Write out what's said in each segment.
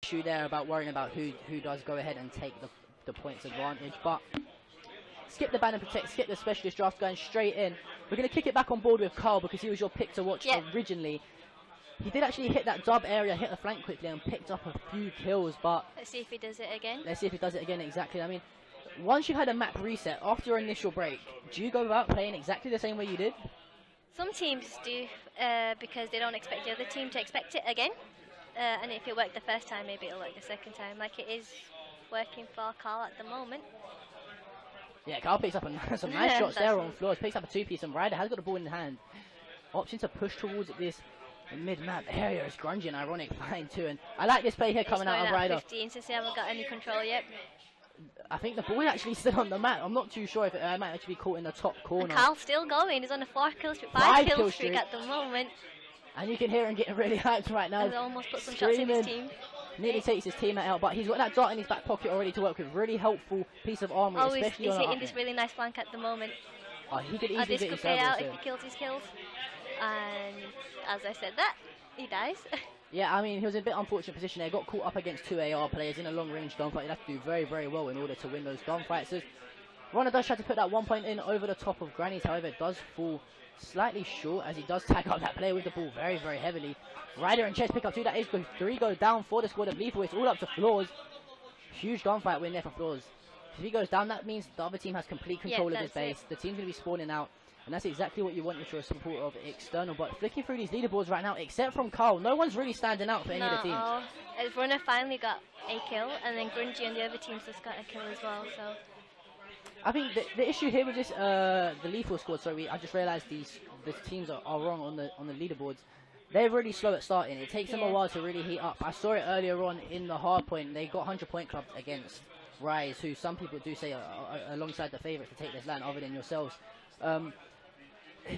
issue there about worrying about who does go ahead and take the points advantage. But skip the ban and protect, skip the specialist draft, going straight in. We're going to kick it back on board with Carl because he was your pick to watch originally. He did actually hit that dub area, hit the flank quickly and picked up a few kills, but... Let's see if he does it again. Let's see if he does it again, exactly. I mean, once you had a map reset, after your initial break, do you go about playing exactly the same way you did? Some teams do, because they don't expect the other team to expect it again. And if it worked the first time, maybe it'll work the second time, like it is working for Carl at the moment. Yeah, Carl picks up some nice shots there on floors, picks up a two-piece, and Ryder has got the ball in hand. Option to push towards this mid-map area is grungy and ironic fine too, and I like this play here coming out of Ryder. 15 since they haven't got any control yet. I think the ball actually still on the mat. I'm not too sure if it might actually be caught in the top corner. And Carl's still going. He's on a 4-kill streak, 5-kill streak at the moment. And you can hear him getting really hyped right now. He's almost put some shots in his team. Nearly takes his teammate out, but he's got that dart in his back pocket already to work with. Really helpful piece of armor, especially he's hitting this really nice flank at the moment. Oh, he could easily this get could his pay out here. if he kills his kills. And as I said that, he dies. Yeah, I mean, he was in a bit unfortunate position there. Got caught up against two AR players in a long-range gunfight. You'd have to do very, very well in order to win those gunfights. As Runner does try to put that 1 point in over the top of Granny's, however, it does fall slightly short as he does tag up that player with the ball very, very heavily. Ryder and Chess pick up two. That is good. 3 go down for the squad of Lethal. It's all up to Floors. Huge gunfight win there for Floors. If he goes down, that means the other team has complete control of his base. The team's going to be spawning out. And that's exactly what you want if you're a support of External. But flicking through these leaderboards right now, except from Carl, no one's really standing out for any of the teams. Runner finally got a kill, and then Grungy and the other teams just got a kill as well. So I think the issue here with this, the Lethal squad, sorry, I just realised the teams are wrong on the leaderboards. They're really slow at starting. It takes them a while to really heat up. I saw it earlier on in the hard point. They got 100-point clubs against Rise, who some people do say are alongside the favourites to take this LAN, other than yourselves.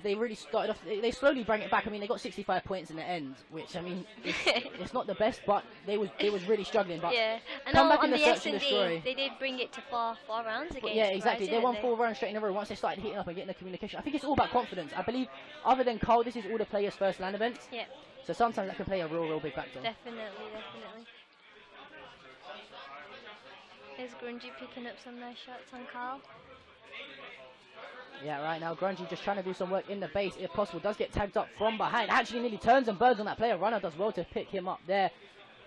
They really started off, they slowly bring it back. I mean, they got 65 points in the end, which, I mean, it's not the best, but they was really struggling. But yeah, and come back on in the S&D, and destroy. they did bring it to four rounds again. Yeah, exactly. They won 4 rounds straight in a row once they started heating up and getting the communication. I think it's all about confidence. I believe, other than Carl, this is all the players' first LAN events. Yeah. So sometimes that can play a real big factor. Definitely. Is Grungy picking up some nice shots on Carl? Yeah, right now, Grungy just trying to do some work in the base, if possible. Does get tagged up from behind. Actually nearly turns and burns on that player. Runner does well to pick him up there.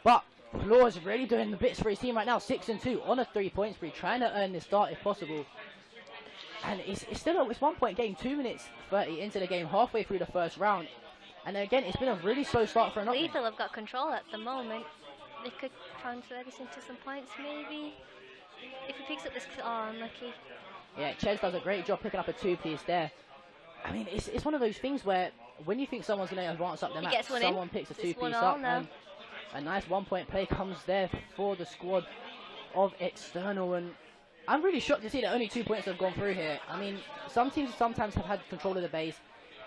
But Floor's really doing the bits for his team right now. 6-2 on a 3-point spree. Trying to earn this start if possible. And it's still it's 1 point game. 2 minutes 30 into the game. Halfway through the first round. And again, it's been a really slow start for an Lethal have got control at the moment. They could transfer this into some points maybe. If he picks up this... Oh, unlucky. Yeah, Ches does a great job picking up a 2-piece there. I mean, it's one of those things where when you think someone's going to advance up the map, someone picks a 2-piece up. And a nice 1-point play comes there for the squad of External. And I'm really shocked to see that only 2 points have gone through here. I mean, some teams sometimes have had control of the base.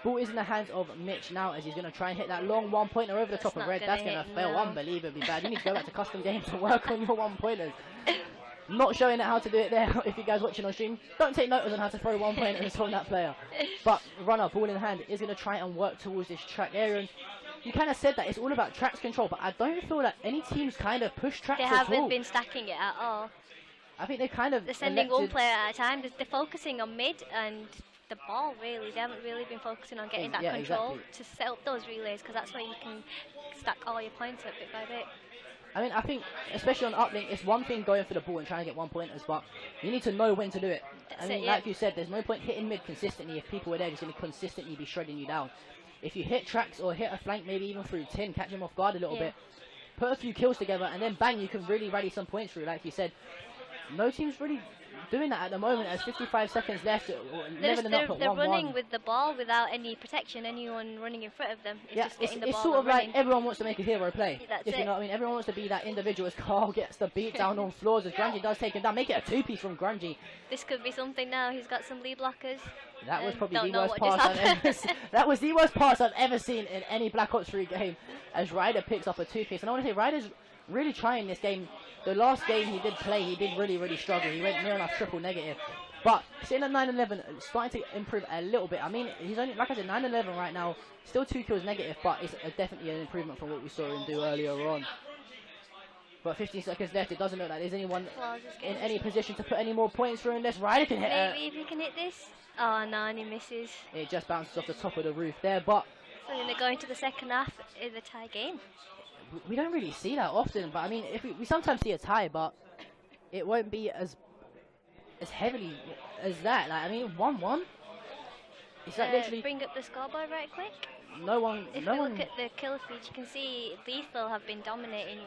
Ball is in the hands of Mitch now as he's going to try and hit that long 1-pointer over the top of Red. That's going to fail unbelievably bad. You need to go back to custom games to work on your 1-pointers. Not showing it how to do it there. If you guys watching on stream, don't take notice on how to throw 1-pointers from that player. But Runner, ball in hand, is going to try and work towards this track area. And you kind of said that it's all about tracks control, but I don't feel that any teams kind of push tracks at all. They haven't been stacking it at all. I think they kind of... They're sending one player at a time. They're focusing on mid and the ball, really. They haven't really been focusing on getting that control to set up those relays, because that's where you can stack all your points up bit by bit. I mean, I think, especially on uplink, it's one thing going for the ball and trying to get 1-pointers, but you need to know when to do it. I mean, like you said, there's no point hitting mid consistently if people are there just going to consistently be shredding you down. If you hit tracks or hit a flank, maybe even through 10, catch them off guard a little bit, put a few kills together, and then bang, you can really rally some points through, like you said. No team's really doing that at the moment as 55 seconds left, leveling up at 1-1. They're running with the ball without any protection, anyone running in front of them. It's just getting the ball. It's sort of running. like everyone wants to make a hero play. That's if you know what I mean. Everyone wants to be that individual as Carl gets the beat down on floors as Grungy does take him down. Make it a 2-piece from Grungy. This could be something now. He's got some lead blockers. That was probably the worst pass I've ever seen. That was the worst pass I've ever seen in any Black Ops 3 game as Ryder picks up a 2-piece. And I want to say Ryder's really trying this game. The last game he did play, he did really struggle. He went near enough triple negative. But sitting at 9-11, starting to improve a little bit. I mean, he's only, like I said, 9-11 right now. Still 2 kills negative, but it's definitely an improvement from what we saw him do earlier on. But 15 seconds left. It doesn't look like there's anyone in any position to put any more points through unless Ryder can hit it. Maybe if he can hit this. Oh no, and he misses. It just bounces off the top of the roof there, but... So then they're going to the second half in the tie game. We don't really see that often, but I mean, if we sometimes see a tie, but it won't be as heavily as that. Like, I mean, 1-1. It's like literally... Bring up the scoreboard right quick. No one... If you look at the kill feed, you can see Lethal have been dominating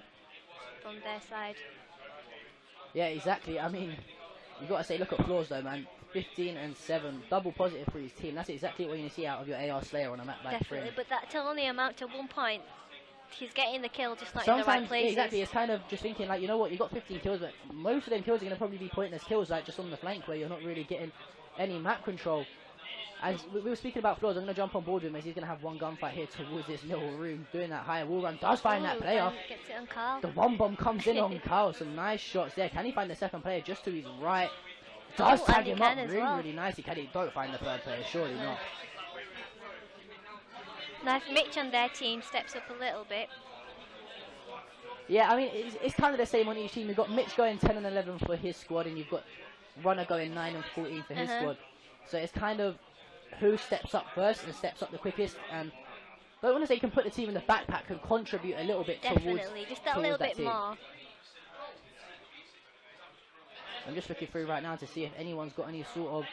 from their side. Yeah, exactly. I mean, you got to say, look at Flaws though, man. 15 and 7, double positive for his team. That's exactly what you see out of your AR Slayer on a map like Definitely, Frim. but that will only amount to 1 point. He's getting the kill, just not in the right places. Exactly, it's kind of just thinking, like, you know what, you got 15 kills, but most of them kills are going to probably be pointless kills, like just on the flank where you're not really getting any map control. As we were speaking about Flaws, I'm going to jump on board with him as he's going to have one gunfight here towards this little room, doing that higher wall run. Does find that player. Gets it on Carl. The one bomb comes in on Carl. Some nice shots there. Can he find the second player just to his right? Does tag him up really nicely. Can he? Don't find the third player. Surely not. Now if Mitch on their team steps up a little bit. Yeah, I mean, it's kind of the same on each team. You've got Mitch going 10 and 11 for his squad, and you've got Runner going 9 and 14 for his squad. So it's kind of who steps up first and steps up the quickest. And I don't want to say you can put the team in the backpack and contribute a little bit towards just a little bit more. I'm just looking through right now to see if anyone's got any sort of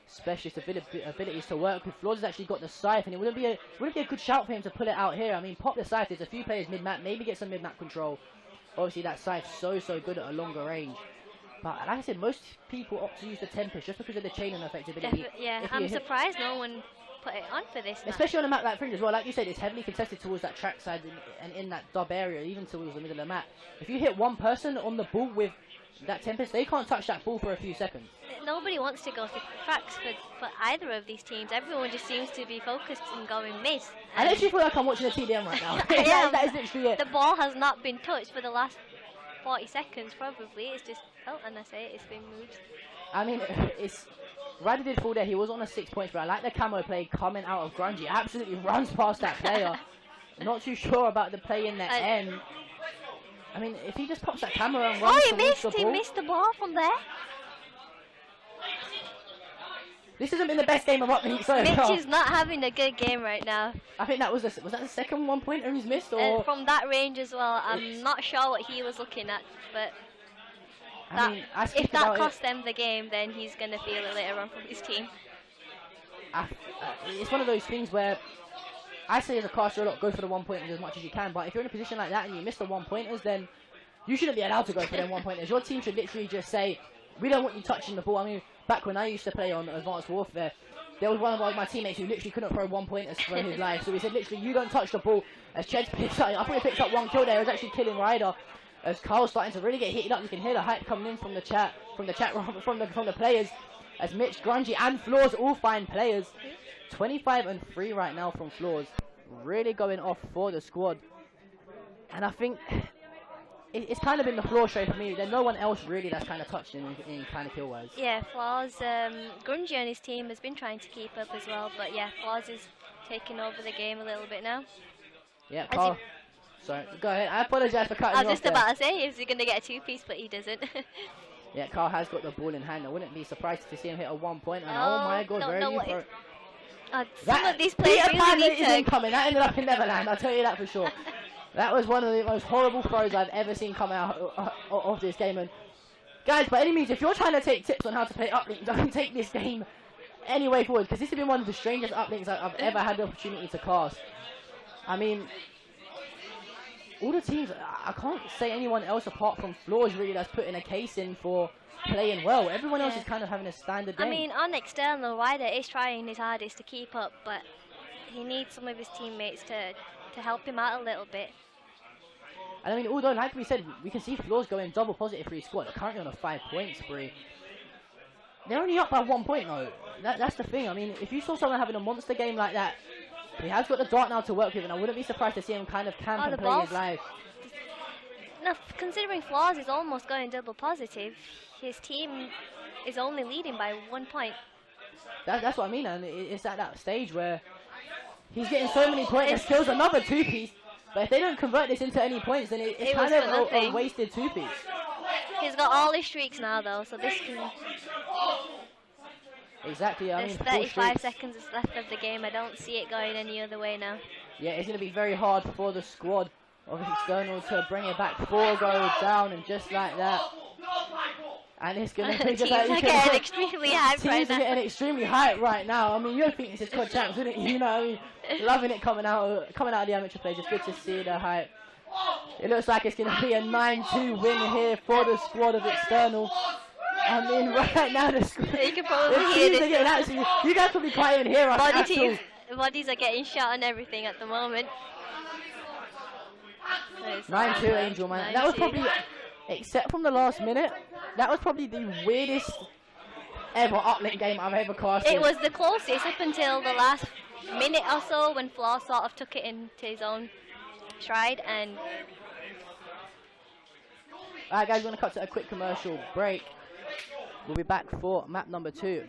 specialist abilities to work with. Flaws has actually got the Scythe, and it wouldn't be a good shout for him to pull it out here. I mean, pop the Scythe. There's a few players mid-map, maybe get some mid-map control. Obviously, that Scythe's so good at a longer range. But like I said, most people opt to use the Tempest just because of the chaining effect ability. Yeah, I'm surprised no one put it on for this map. Especially on a map like Fringe as well. Like you said, it's heavily contested towards that track side and in that dub area, even towards the middle of the map. If you hit one person on the ball with that Tempest, they can't touch that ball for a few seconds. Nobody wants to go for tracks for either of these teams. Everyone just seems to be focused on going mid. I literally feel like I'm watching a TDM right now. that is literally it. The ball has not been touched for the last 40 seconds probably. It's just, oh, and I say it's been moved. I mean, it's... Ryder did fall there. He was on a 6 points, but I like the camo play coming out of Grungy. Absolutely runs past that player. Not too sure about the play in the end. I mean, if he just pops that camera and runs towards the ball... He missed the ball from there. This hasn't been the best game of uplink so far. Mitch is not having a good game right now. I think that was that the second 1 pointer he's missed, or from that range as well. I'm not sure what he was looking at, but if that cost them the game, then he's gonna feel it later on from his team. It's one of those things where I say as a caster a lot, go for the 1 pointers as much as you can. But if you're in a position like that and you miss the 1 pointers, then you shouldn't be allowed to go for them 1 pointers. Your team should literally just say, we don't want you touching the ball. I mean, back when I used to play on Advanced Warfare, there was one of my teammates who literally couldn't throw 1 pointers for his life. So he said, literally, you don't touch the ball. As Ched's picked up, I thought he picked up 1 kill there. He was actually killing Ryder. As Carl's starting to really get heated up, you can hear the hype coming in from the chat, from the players. As Mitch, Grungy, and Flaws all find players. 25 and 3 right now from Flaws. Really going off for the squad. And I think it's kind of been the floor show for me. There's no one else really that's kind of touched in kind of kill-wise. Yeah, Flaws, Grungy and his team has been trying to keep up as well. But yeah, Flaws is taking over the game a little bit now. Yeah, Carl. Sorry, go ahead. I apologise for cutting you off. I was just about to say, is he going to get a 2-piece, but he doesn't. Yeah, Carl has got the ball in hand. I wouldn't be surprised to see him hit a 1 point. And oh my god, where are you? Some of these players really need to... isn't coming. That ended up in Neverland, I'll tell you that for sure. That was one of the most horrible throws I've ever seen come out of this game. And guys, by any means, if you're trying to take tips on how to play uplink, don't take this game any way forward, because this has been one of the strangest uplinks I've ever had the opportunity to cast. I mean, all the teams, I can't say anyone else apart from Flaws really that's putting a case in for playing well. Everyone else is kind of having a standard game. I mean, on external, Ryder is trying his hardest to keep up, but he needs some of his teammates to help him out a little bit. And I mean, although, like we said, we can see Flaws going double positive for his squad. They're currently on a 5-point spree. They're only up by 1 point though. That's the thing. I mean, if you saw someone having a monster game like that, he has got the dart now to work with, and I wouldn't be surprised to see him kind of camp and play his life. Now, considering Flaws is almost going double positive, his team is only leading by 1 point. That's what I mean, and it's at that stage where he's getting so many points. Kills another 2-piece. But if they don't convert this into any points, then it's kind of a wasted two-piece. He's got all his streaks now, though, so this can... Exactly, I mean, 35 seconds is left of the game. I don't see it going any other way now. Yeah, it's going to be very hard for the squad of External to bring it back. 4 go down, and just like that. And it's going to be just like... Teams are getting extremely hyped right now. Teams are getting extremely hyped right now. I mean, you'd think this is COD champs, wouldn't you? You know, I mean, loving it coming out of the amateur play. Just good to see the hype. It looks like it's going to be a 9-2 win here for the squad of External. I mean, right now the squad... You can probably hear this. You guys probably can't even hear us at all. Bodies are getting shot and everything at the moment. 9-2 Angel, man. That was probably, except from the last minute, that was probably the weirdest ever uplink game I've ever casted. It was the closest up until the last minute or so when Flaw sort of took it into his own stride. And alright guys, we're going to cut to a quick commercial break. We'll be back for map number 2.